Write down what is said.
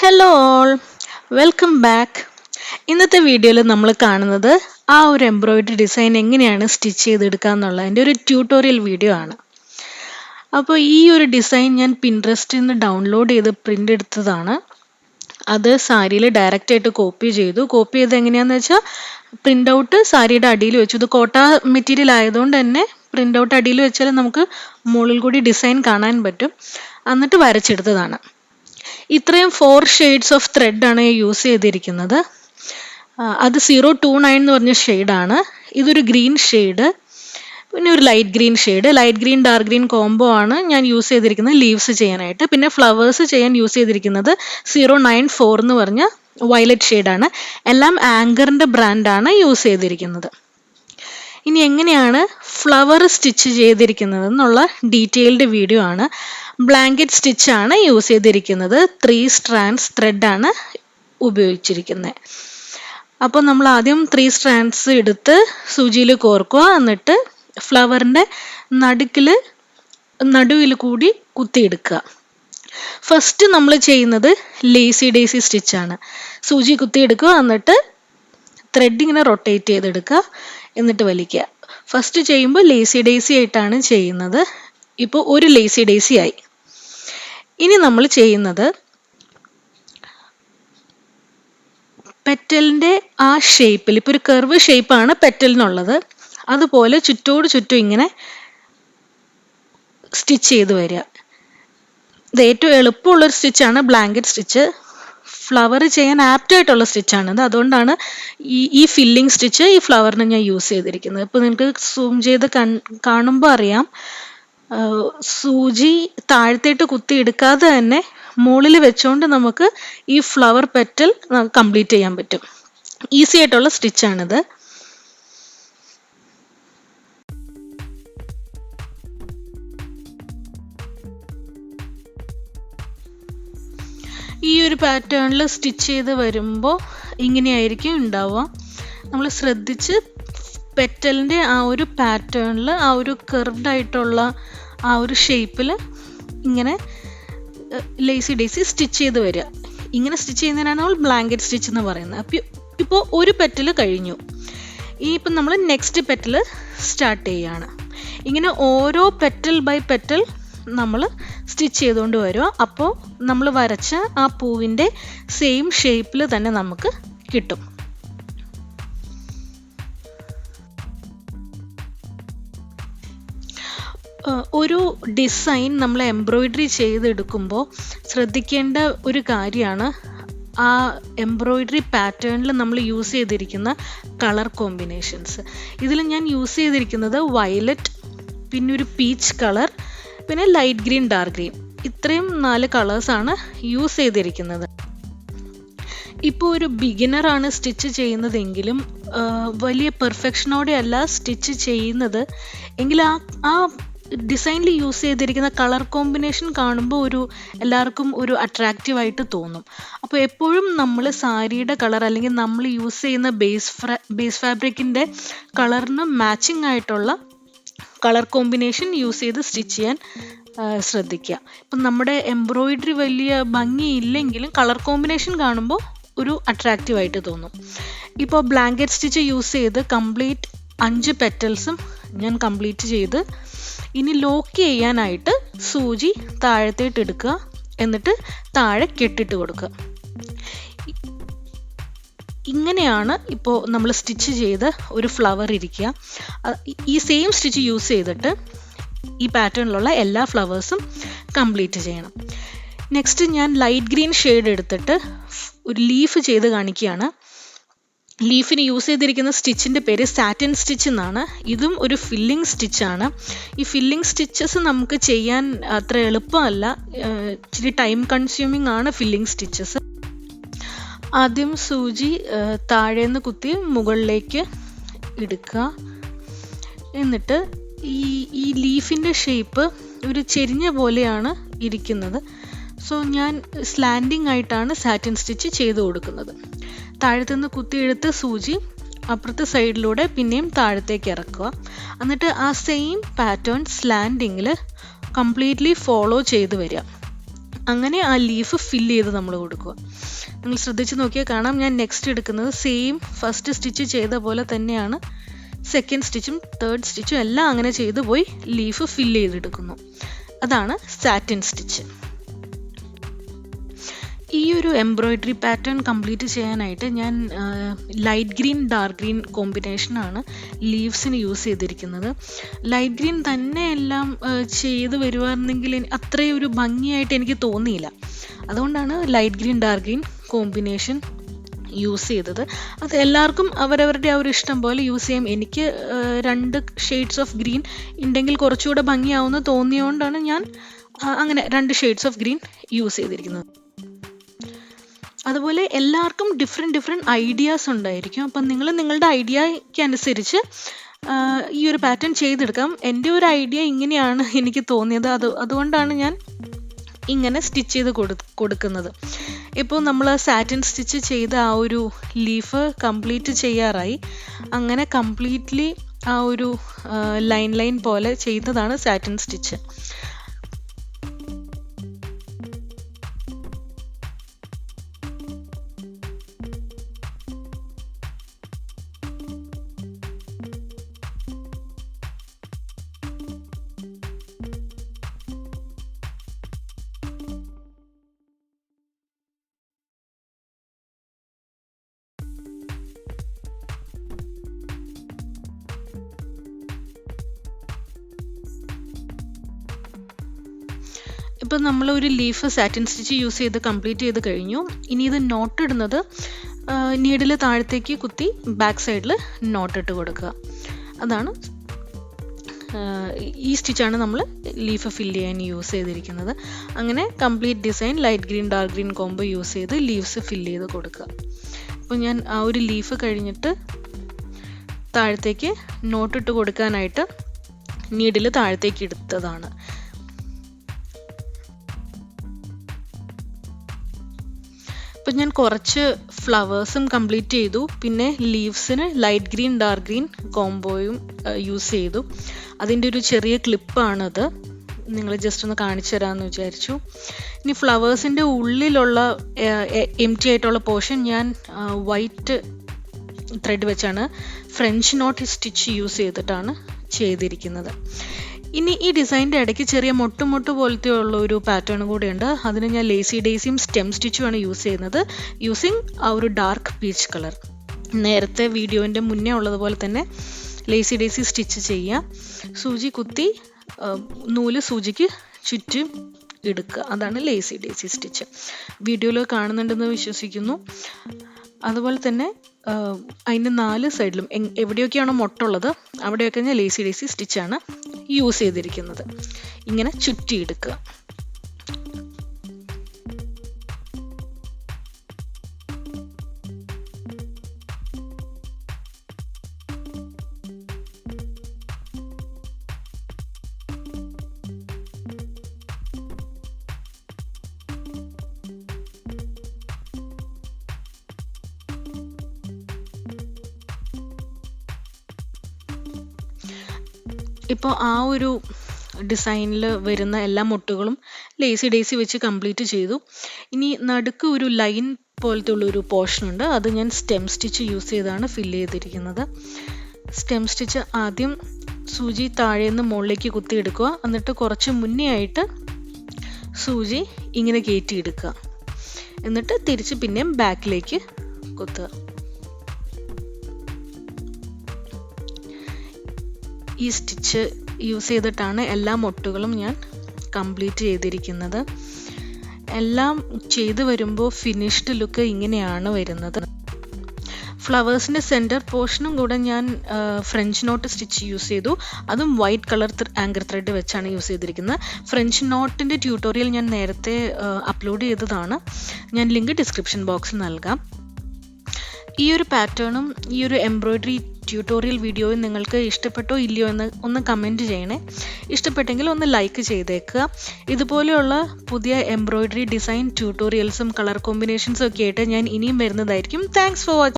Hello all, welcome back. ഇന്നത്തെ വീഡിയോയിൽ നമ്മൾ കാണുന്നത് ആ ഒരു എംബ്രോയിഡറി ഡിസൈൻ എങ്ങനെയാണ് സ്റ്റിച്ച് ചെയ്തെടുക്കുക എന്നുള്ളതിൻ്റെ ഒരു ട്യൂട്ടോറിയൽ വീഡിയോ ആണ്. അപ്പോൾ ഈ ഒരു ഡിസൈൻ ഞാൻ പിൻട്രസ്റ്റിൽ നിന്ന് ഡൗൺലോഡ് ചെയ്ത് പ്രിൻ്റ് എടുത്തതാണ്. അത് സാരിയിൽ ഡയറക്റ്റ് ആയിട്ട് കോപ്പി ചെയ്ത് എങ്ങനെയാണെന്ന് വെച്ചാൽ പ്രിൻ്റ് ഔട്ട് സാരിയുടെ അടിയിൽ വെച്ചു. ഇത് കോട്ട മെറ്റീരിയൽ ആയതുകൊണ്ട് തന്നെ പ്രിൻ്റ് ഔട്ട് അടിയിൽ വെച്ചാൽ നമുക്ക് മുകളിൽ കൂടി ഡിസൈൻ കാണാൻ പറ്റും. എന്നിട്ട് വരച്ചെടുത്തതാണ്. ഇത്രയും 4 ഷെയ്ഡ്സ് ഓഫ് ത്രെഡ് ആണ് യൂസ് ചെയ്തിരിക്കുന്നത്. അത് 029 എന്ന് പറഞ്ഞ ഷെയ്ഡാണ്. ഇതൊരു ഗ്രീൻ ഷെയ്ഡ്, പിന്നെ ഒരു light green dark green combo ആണ് ഞാൻ യൂസ് ചെയ്തിരിക്കുന്നത് ലീവ്സ് ചെയ്യാനായിട്ട്. പിന്നെ ഫ്ലവേഴ്സ് ചെയ്യാൻ യൂസ് ചെയ്തിരിക്കുന്നത് 094 എന്ന് പറഞ്ഞ വയലറ്റ് ഷെയ്ഡാണ്. എല്ലാം ആങ്കറിൻ്റെ ബ്രാൻഡാണ് യൂസ് ചെയ്തിരിക്കുന്നത്. ഇനി എങ്ങനെയാണ് ഫ്ലവർ സ്റ്റിച്ച് ചെയ്തിരിക്കുന്നത് എന്നുള്ള ഡീറ്റെയിൽഡ് വീഡിയോ ആണ്. ബ്ലാങ്കറ്റ് സ്റ്റിച്ചാണ് യൂസ് ചെയ്തിരിക്കുന്നത്. 3 strands ത്രെഡാണ് ഉപയോഗിച്ചിരിക്കുന്നത്. അപ്പോൾ നമ്മൾ ആദ്യം 3 strands എടുത്ത് സൂചിയിൽ കോർക്കുക. എന്നിട്ട് ഫ്ലവറിൻ്റെ നടുവിൽ കൂടി കുത്തിയെടുക്കുക. ഫസ്റ്റ് നമ്മൾ ചെയ്യുന്നത് ലേസി ഡേസി സ്റ്റിച്ചാണ്. സൂചി കുത്തിയെടുക്കുക, എന്നിട്ട് ത്രെഡ് ഇങ്ങനെ റൊട്ടേറ്റ് ചെയ്തെടുക്കുക, എന്നിട്ട് വലിക്കുക. ഫസ്റ്റ് ചെയ്യുമ്പോൾ ലേസി ഡേസി ആയിട്ടാണ് ചെയ്യുന്നത്. ഇപ്പോൾ ഒരു ലേസി ഡേസി ആയി. ഇനി നമ്മൾ ചെയ്യുന്നത് പെറ്റലിൻ്റെ ആ ഷേപ്പിൽ, ഇപ്പോൾ ഒരു കർവ് ഷേപ്പാണ് പെറ്റലിനുള്ളത്, അതുപോലെ ചുറ്റും ഇങ്ങനെ സ്റ്റിച്ച് ചെയ്ത് വരിക. ഇത് ഏറ്റവും എളുപ്പമുള്ളൊരു സ്റ്റിച്ചാണ് ബ്ലാങ്കറ്റ് സ്റ്റിച്ച്. ഫ്ലവർ ചെയ്യാൻ ആപ്റ്റായിട്ടുള്ള സ്റ്റിച്ചാണിത്. അതുകൊണ്ടാണ് ഈ ഫില്ലിംഗ് സ്റ്റിച്ച് ഈ ഫ്ലവറിന് ഞാൻ യൂസ് ചെയ്തിരിക്കുന്നത്. ഇപ്പോൾ നിങ്ങൾക്ക് സൂം ചെയ്ത് കാണുമ്പോൾ അറിയാം, സൂചി താഴത്തേട്ട് കുത്തി എടുക്കാതെ തന്നെ മുകളിൽ വെച്ചുകൊണ്ട് നമുക്ക് ഈ ഫ്ലവർ പെറ്റൽ കംപ്ലീറ്റ് ചെയ്യാൻ പറ്റും. ഈസി ആയിട്ടുള്ള സ്റ്റിച്ചാണിത്. ഈ ഒരു പാറ്റേണിൽ സ്റ്റിച്ച് ചെയ്ത് വരുമ്പോൾ ഇങ്ങനെയായിരിക്കും ഉണ്ടാവുക. നമ്മൾ ശ്രദ്ധിച്ച് പെറ്റലിൻ്റെ ആ ഒരു പാറ്റേണിൽ ആ ഒരു കർവ്ഡ് ആയിട്ടുള്ള ആ ഒരു ഷേപ്പിൽ ഇങ്ങനെ ലേസി ഡേസി സ്റ്റിച്ച് ചെയ്ത് വരിക. ഇങ്ങനെ സ്റ്റിച്ച് ചെയ്യുന്നതിനാണ് നമ്മൾ ബ്ലാങ്കറ്റ് സ്റ്റിച്ച് എന്ന് പറയുന്നത്. അപ്പോൾ ഇപ്പോൾ ഒരു പെറ്റൽ കഴിഞ്ഞു. ഇപ്പം നമ്മൾ നെക്സ്റ്റ് പെറ്റൽ സ്റ്റാർട്ട് ചെയ്യുകയാണ്. ഇങ്ങനെ ഓരോ പെറ്റൽ ബൈ പെറ്റൽ നമ്മൾ സ്റ്റിച്ച് ചെയ്തുകൊണ്ട് വരിക. അപ്പോൾ നമ്മൾ വരച്ച ആ പൂവിൻ്റെ സെയിം ഷേപ്പിൽ തന്നെ നമുക്ക് കിട്ടും. ഒരു ഡിസൈൻ നമ്മൾ എംബ്രോയിഡറി ചെയ്തെടുക്കുമ്പോൾ ശ്രദ്ധിക്കേണ്ട ഒരു കാര്യമാണ് ആ എംബ്രോയിഡറി പാറ്റേണിൽ നമ്മൾ യൂസ് ചെയ്തിരിക്കുന്ന കളർ കോമ്പിനേഷൻസ്. ഇതിൽ ഞാൻ യൂസ് ചെയ്തിരിക്കുന്നത് വയലറ്റ്, പിന്നെ ഒരു പീച്ച് കളർ, പിന്നെ ലൈറ്റ് ഗ്രീൻ ഡാർക്ക് ഗ്രീൻ, ഇത്രയും 4 കളേഴ്സാണ് യൂസ് ചെയ്തിരിക്കുന്നത്. ഇപ്പോൾ ഒരു ബിഗിനറാണ് സ്റ്റിച്ച് ചെയ്യുന്നതെങ്കിലും വലിയ പെർഫെക്ഷനോടെ അല്ല സ്റ്റിച്ച് ചെയ്യുന്നത് എങ്കിൽ ആ ഡിസൈനിൽ യൂസ് ചെയ്തിരിക്കുന്ന കളർ കോമ്പിനേഷൻ കാണുമ്പോൾ എല്ലാവർക്കും ഒരു അട്രാക്റ്റീവായിട്ട് തോന്നും. അപ്പോൾ എപ്പോഴും നമ്മൾ സാരിയുടെ കളർ അല്ലെങ്കിൽ നമ്മൾ യൂസ് ചെയ്യുന്ന ബേസ് ഫാബ്രിക്കിൻ്റെ കളറിന് മാച്ചിങ് ആയിട്ടുള്ള കളർ കോമ്പിനേഷൻ യൂസ് ചെയ്ത് സ്റ്റിച്ച് ചെയ്യാൻ ശ്രദ്ധിക്കുക. ഇപ്പം നമ്മുടെ എംബ്രോയിഡറി വലിയ ഭംഗിയില്ലെങ്കിലും കളർ കോമ്പിനേഷൻ കാണുമ്പോൾ ഒരു അട്രാക്റ്റീവായിട്ട് തോന്നും. ഇപ്പോൾ ബ്ലാങ്കറ്റ് സ്റ്റിച്ച് യൂസ് ചെയ്ത് കംപ്ലീറ്റ് 5 പെറ്റൽസും ഞാൻ കംപ്ലീറ്റ് ചെയ്ത് ഇനി ലോക്ക് ചെയ്യാനായിട്ട് സൂചി താഴത്തേട്ട് എടുക്കുക, എന്നിട്ട് താഴെ കെട്ടിട്ട് കൊടുക്കുക. ഇങ്ങനെയാണ് ഇപ്പോൾ നമ്മൾ സ്റ്റിച്ച് ചെയ്ത് ഒരു ഫ്ലവർ ഇരിക്കുക. ഈ സെയിം സ്റ്റിച്ച് യൂസ് ചെയ്തിട്ട് ഈ പാറ്റേണിലുള്ള എല്ലാ ഫ്ലവേഴ്സും കംപ്ലീറ്റ് ചെയ്യണം. നെക്സ്റ്റ് ഞാൻ ലൈറ്റ് ഗ്രീൻ ഷെയ്ഡ് എടുത്തിട്ട് ഒരു ലീഫ് ചെയ്ത് കാണിക്കുകയാണ്. ലീഫിന് യൂസ് ചെയ്തിരിക്കുന്ന സ്റ്റിച്ചിൻ്റെ പേര് സാറ്റിൻ സ്റ്റിച്ച് എന്നാണ്. ഇതും ഒരു ഫില്ലിംഗ് സ്റ്റിച്ചാണ്. ഈ ഫില്ലിംഗ് സ്റ്റിച്ചസ് നമുക്ക് ചെയ്യാൻ അത്ര എളുപ്പമല്ല, ഇച്ചിരി ടൈം കൺസ്യൂമിങ് ആണ് ഫില്ലിംഗ് സ്റ്റിച്ചസ്. ആദ്യം സൂചി താഴേന്ന് കുത്തി മുകളിലേക്ക് എടുക്കുക. എന്നിട്ട് ഈ ലീഫിൻ്റെ ഷേപ്പ് ഒരു ചെരിഞ്ഞ പോലെയാണ് ഇരിക്കുന്നത്. സോ ഞാൻ സ്ലാൻഡിങ് ആയിട്ടാണ് സാറ്റിൻ സ്റ്റിച്ച് ചെയ്ത് കൊടുക്കുന്നത്. താഴത്തുനിന്ന് കുത്തിയെടുത്ത് സൂചി അപ്പുറത്തെ സൈഡിലൂടെ പിന്നെയും താഴത്തേക്ക് ഇറക്കുക. എന്നിട്ട് ആ സെയിം പാറ്റേൺ സ്ലാൻഡിങ്ങിൽ കംപ്ലീറ്റ്ലി ഫോളോ ചെയ്ത് വരിക. അങ്ങനെ ആ ലീഫ് ഫില്ല് ചെയ്ത് നമ്മൾ കൊടുക്കുക. നിങ്ങൾ ശ്രദ്ധിച്ച് നോക്കിയാൽ കാണാം, ഞാൻ നെക്സ്റ്റ് എടുക്കുന്നത് സെയിം ഫസ്റ്റ് സ്റ്റിച്ച് ചെയ്ത പോലെ തന്നെയാണ്. സെക്കൻഡ് സ്റ്റിച്ചും തേർഡ് സ്റ്റിച്ചും എല്ലാം അങ്ങനെ ചെയ്ത് പോയി ലീഫ് ഫില്ല് ചെയ്തെടുക്കുന്നു. അതാണ് സാറ്റിൻ സ്റ്റിച്ച്. ഈ ഒരു എംബ്രോയിഡറി പാറ്റേൺ കംപ്ലീറ്റ് ചെയ്യാനായിട്ട് ഞാൻ ലൈറ്റ് ഗ്രീൻ ഡാർക്ക് ഗ്രീൻ കോമ്പിനേഷനാണ് ലീവ്സിന് യൂസ് ചെയ്തിരിക്കുന്നത്. ലൈറ്റ് ഗ്രീൻ തന്നെ എല്ലാം ചെയ്ത് വരുവായിരുന്നെങ്കിൽ അത്രയും ഒരു ഭംഗിയായിട്ട് എനിക്ക് തോന്നിയില്ല. അതുകൊണ്ടാണ് light green dark green combination use ചെയ്തത്. അത് എല്ലാവർക്കും അവരവരുടെ ആ ഒരു ഇഷ്ടം പോലെ യൂസ് ചെയ്യാം. എനിക്ക് 2 ഷെയ്ഡ്സ് ഓഫ് ഗ്രീൻ ഉണ്ടെങ്കിൽ കുറച്ചുകൂടെ ഭംഗിയാവുമെന്ന് തോന്നിയതുകൊണ്ടാണ് ഞാൻ അങ്ങനെ 2 ഷെയ്ഡ്സ് ഓഫ് ഗ്രീൻ യൂസ് ചെയ്തിരിക്കുന്നത്. അതുപോലെ എല്ലാവർക്കും ഡിഫറെൻറ്റ് ഐഡിയാസ് ഉണ്ടായിരിക്കും. അപ്പം നിങ്ങൾ നിങ്ങളുടെ ഐഡിയയ്ക്ക് അനുസരിച്ച് ഈ ഒരു പാറ്റേൺ ചെയ്തെടുക്കാം. എൻ്റെ ഒരു ഐഡിയ ഇങ്ങനെയാണ് എനിക്ക് തോന്നിയത്. അതുകൊണ്ടാണ് ഞാൻ ഇങ്ങനെ സ്റ്റിച്ച് ചെയ്ത് കൊടുക്കുന്നത്. ഇപ്പോൾ നമ്മൾ സാറ്റിൻ സ്റ്റിച്ച് ചെയ്ത ആ ഒരു ലീഫ് കംപ്ലീറ്റ് ചെയ്യാറായി. അങ്ങനെ കംപ്ലീറ്റ്ലി ആ ഒരു ലൈൻ പോലെ ചെയ്തതാണ് സാറ്റിൻ സ്റ്റിച്ച്. ഇപ്പം നമ്മൾ ഒരു ലീഫ് സാറ്റിൻ സ്റ്റിച്ച് യൂസ് ചെയ്ത് കംപ്ലീറ്റ് ചെയ്ത് കഴിഞ്ഞു. ഇനി ഇത് നോട്ട് ഇടുന്നത് നീഡിൽ താഴത്തേക്ക് കുത്തി ബാക്ക് സൈഡിൽ നോട്ട് ഇട്ട് കൊടുക്കുക. അതാണ് ഈ സ്റ്റിച്ചാണ് നമ്മൾ ലീഫ് ഫില്ല് ചെയ്യാൻ യൂസ് ചെയ്തിരിക്കുന്നത്. അങ്ങനെ complete design light green dark green combo use ചെയ്ത് ലീവ്സ് ഫില്ല് ചെയ്ത് കൊടുക്കുക. അപ്പോൾ ഞാൻ ആ ഒരു ലീഫ് കഴിഞ്ഞിട്ട് താഴത്തേക്ക് നോട്ടിട്ട് കൊടുക്കാനായിട്ട് നീഡിൽ താഴത്തേക്ക് എടുത്തതാണ്. ഇപ്പം ഞാൻ കുറച്ച് ഫ്ലവേഴ്സും കംപ്ലീറ്റ് ചെയ്തു. പിന്നെ ലീവ്സിന് ലൈറ്റ് ഗ്രീൻ ഡാർക്ക് ഗ്രീൻ കോംബോയും യൂസ് ചെയ്തു. അതിൻ്റെ ഒരു ചെറിയ ക്ലിപ്പാണത്, നിങ്ങൾ ജസ്റ്റ് ഒന്ന് കാണിച്ചു തരാമെന്ന് വിചാരിച്ചു. ഇനി ഫ്ലവേഴ്സിൻ്റെ ഉള്ളിലുള്ള എംറ്റി ആയിട്ടുള്ള പോർഷൻ ഞാൻ വൈറ്റ് ത്രെഡ് വെച്ചാണ് ഫ്രഞ്ച് നോട്ട് സ്റ്റിച്ച് യൂസ് ചെയ്തിട്ടാണ് ചെയ്തിരിക്കുന്നത്. ഇനി ഈ ഡിസൈൻ്റെ ഇടയ്ക്ക് ചെറിയ മൊട്ട് പോലത്തെ ഉള്ള ഒരു പാറ്റേൺ കൂടെയുണ്ട്. അതിന് ഞാൻ ലേസി ഡേസിയും സ്റ്റെം സ്റ്റിച്ചുമാണ് യൂസ് ചെയ്യുന്നത്, യൂസിങ് ആ ഒരു ഡാർക്ക് പീച്ച് കളർ. നേരത്തെ വീഡിയോൻ്റെ മുന്നേ ഉള്ളതുപോലെ തന്നെ ലേസി ഡേസി സ്റ്റിച്ച് ചെയ്യുക. സൂചി കുത്തി നൂല് സൂചിക്ക് ചുറ്റും എടുക്കുക. അതാണ് ലേസി ഡേസി സ്റ്റിച്ച്. വീഡിയോയിൽ കാണുന്നുണ്ടെന്ന് വിശ്വസിക്കുന്നു. അതുപോലെ തന്നെ അതിൻ്റെ 4 സൈഡിലും എവിടെയൊക്കെയാണോ മൊട്ടുള്ളത് അവിടെയൊക്കെ ഞാൻ ലേസി ഡേസി സ്റ്റിച്ചാണ് യൂസ് ചെയ്തിരിക്കുന്നത്. ഇങ്ങനെ ചുറ്റിയെടുക്കുക. ഇപ്പോൾ ആ ഒരു ഡിസൈനിൽ വരുന്ന എല്ലാ മുട്ടുകളും ലേസി ഡേസി വെച്ച് കംപ്ലീറ്റ് ചെയ്തു. ഇനി നടുക്ക് ഒരു ലൈൻ പോലത്തെ ഉള്ളൊരു പോർഷൻ ഉണ്ട്, അത് ഞാൻ സ്റ്റെം സ്റ്റിച്ച് യൂസ് ചെയ്താണ് ഫില്ല് ചെയ്തിരിക്കുന്നത്. സ്റ്റെം സ്റ്റിച്ച് ആദ്യം സൂചി താഴേന്ന് മുകളിലേക്ക് കുത്തിയെടുക്കുക. എന്നിട്ട് കുറച്ച് മുന്നേ ആയിട്ട് സൂചി ഇങ്ങനെ കയറ്റിയെടുക്കുക. എന്നിട്ട് തിരിച്ച് പിന്നെയും ബാക്കിലേക്ക് കുത്തുക. ഈ സ്റ്റിച്ച് യൂസ് ചെയ്തിട്ടാണ് എല്ലാ മുട്ടുകളും ഞാൻ കംപ്ലീറ്റ് ചെയ്തിരിക്കുന്നത്. എല്ലാം ചെയ്ത് വരുമ്പോൾ ഫിനിഷ്ഡ് ലുക്ക് ഇങ്ങനെയാണ് വരുന്നത്. ഫ്ലവേഴ്സിൻ്റെ സെൻറ്റർ പോർഷനും കൂടെ ഞാൻ ഫ്രഞ്ച് നോട്ട് സ്റ്റിച്ച് യൂസ് ചെയ്തു. അതും വൈറ്റ് കളർ ആങ്കർ ത്രെഡ് വെച്ചാണ് യൂസ് ചെയ്തിരിക്കുന്നത്. ഫ്രഞ്ച് നോട്ടിൻ്റെ ട്യൂട്ടോറിയൽ ഞാൻ നേരത്തെ അപ്ലോഡ് ചെയ്തതാണ്. ഞാൻ ലിങ്ക് ഡിസ്ക്രിപ്ഷൻ ബോക്സിൽ നൽകാം. ഈ ഒരു പാറ്റേണും ഈ ഒരു എംബ്രോയ്ഡറി ട്യൂട്ടോറിയൽ വീഡിയോയും നിങ്ങൾക്ക് ഇഷ്ടപ്പെട്ടോ ഇല്ലയോ എന്ന് ഒന്ന് കമൻറ്റ് ചെയ്യണേ. ഇഷ്ടപ്പെട്ടെങ്കിൽ ഒന്ന് ലൈക്ക് ചെയ്തേക്കുക. ഇതുപോലെയുള്ള പുതിയ എംബ്രോയ്ഡറി ഡിസൈൻ ട്യൂട്ടോറിയൽസും കളർ കോമ്പിനേഷൻസും ഒക്കെ ആയിട്ട് ഞാൻ ഇനിയും വരുന്നതായിരിക്കും. Thanks for watching.